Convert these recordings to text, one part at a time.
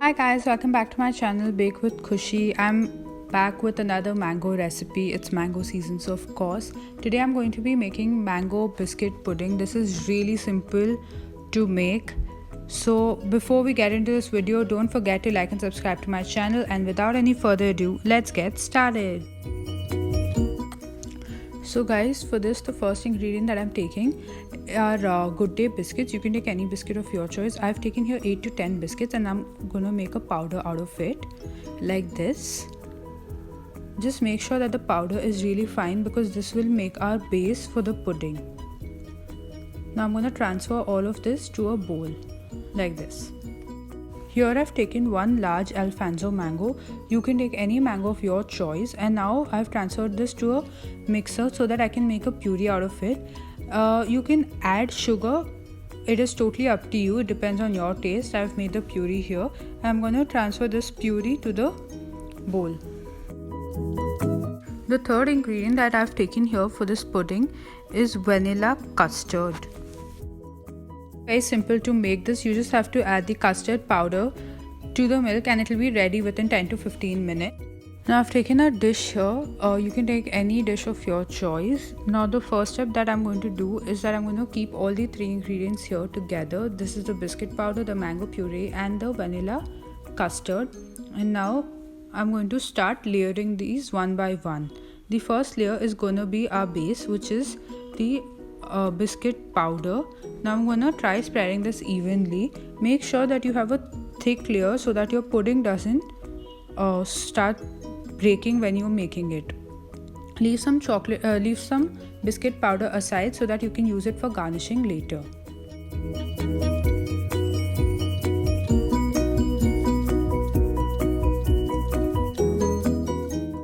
Hi guys, welcome back to my channel Bake with Khushi. I'm back with another mango recipe. It's mango season, so of course today I'm going to be making mango biscuit pudding. This is really simple to make. So before we get into this video, don't forget to like and subscribe to my channel, and without any further ado, let's get started. So guys, for this the first ingredient that I'm taking are Good Day biscuits. You can take any biscuit of your choice. I've taken here 8 to 10 biscuits and I'm gonna make a powder out of it like this. Just make sure that the powder is really fine because this will make our base for the pudding. Now I'm gonna transfer all of this to a bowl like this. Here I've taken one large Alfonso mango. You can take any mango of your choice, and now I've transferred this to a mixer so that I can make a puree out of it. You can add sugar. It is totally up to you. It depends on your taste. I've made the puree here. I'm going to transfer this puree to the bowl. The third ingredient that I've taken here for this pudding is vanilla custard. Very simple to make this. You just have to add the custard powder to the milk and it will be ready within 10 to 15 minutes. Now I've taken a dish here. You can take any dish of your choice. Now the first step that I'm going to do is that I'm going to keep all the three ingredients here together. This is the biscuit powder, the mango puree and the vanilla custard. And now I'm going to start layering these one by one. The first layer is going to be our base, which is the biscuit powder. Now I'm gonna try spreading this evenly. Make sure that you have a thick layer so that your pudding doesn't start breaking when you're making it. Leave some biscuit powder aside so that you can use it for garnishing later.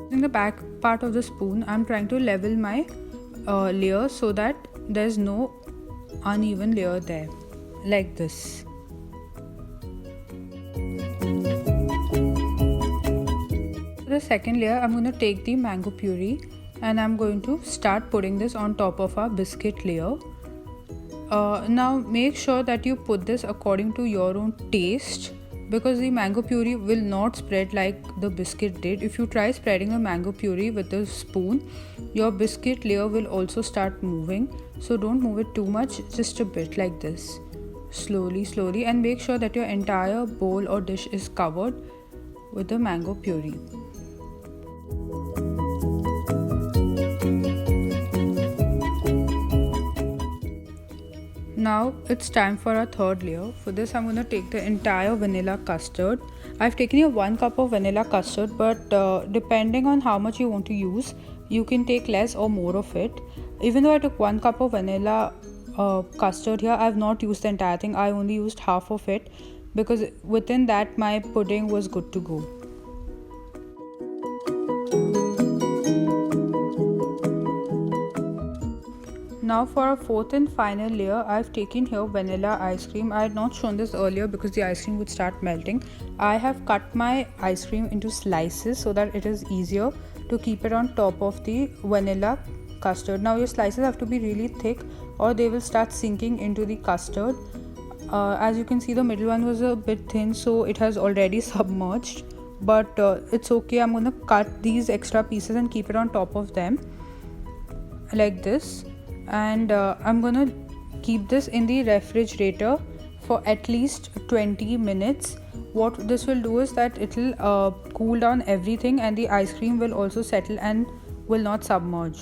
Using the back part of the spoon, I'm trying to level my layer so that there's no uneven layer there, like this. For the second layer, I'm going to take the mango puree and I'm going to start putting this on top of our biscuit layer. Now make sure that you put this according to your own taste, because the mango puree will not spread like the biscuit did. If you try spreading the mango puree with a spoon, your biscuit layer will also start moving. So don't move it too much, just a bit like this. Slowly, and make sure that your entire bowl or dish is covered with the mango puree. Now it's time for our third layer. For this I'm going to take the entire vanilla custard. I've taken here 1 cup of vanilla custard, but depending on how much you want to use, you can take less or more of it. Even though I took 1 cup of vanilla custard here, I've not used the entire thing. I only used half of it because within that my pudding was good to go. Now for our fourth and final layer, I've taken here vanilla ice cream. I had not shown this earlier because the ice cream would start melting. I have cut my ice cream into slices so that it is easier to keep it on top of the vanilla custard. Now your slices have to be really thick or they will start sinking into the custard. As you can see, the middle one was a bit thin, so it has already submerged, but it's okay. I'm gonna cut these extra pieces and keep it on top of them like this. And I'm gonna keep this in the refrigerator for at least 20 minutes. What this will do is that it will cool down everything and the ice cream will also settle and will not submerge.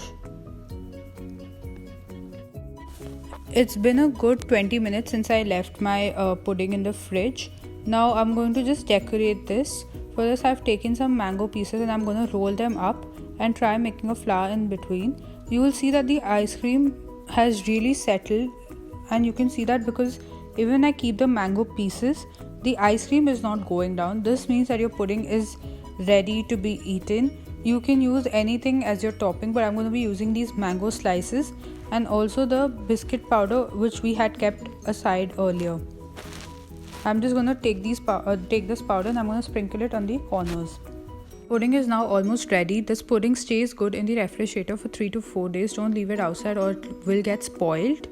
It's been a good 20 minutes since I left my pudding in the fridge. Now I'm going to just decorate this. For this I've taken some mango pieces and I'm going to roll them up and try making a flower in between. You will see that the ice cream has really settled, and you can see that because even when I keep the mango pieces, the ice cream is not going down. This means that your pudding is ready to be eaten. You can use anything as your topping, but I'm going to be using these mango slices and also the biscuit powder which we had kept aside earlier. I'm just going to take this powder and I'm going to sprinkle it on the corners. Pudding is now almost ready. This pudding stays good in the refrigerator for 3 to 4 days. Don't leave it outside or it will get spoiled.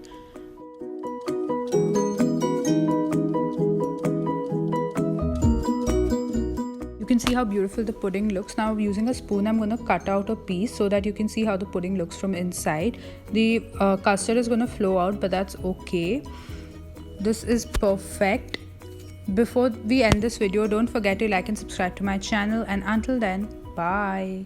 can see how beautiful the pudding looks. Now using a spoon, I'm going to cut out a piece so that you can see how the pudding looks from inside. The custard is going to flow out, but that's okay. This is perfect. Before we end this video, don't forget to like and subscribe to my channel, and until then, bye.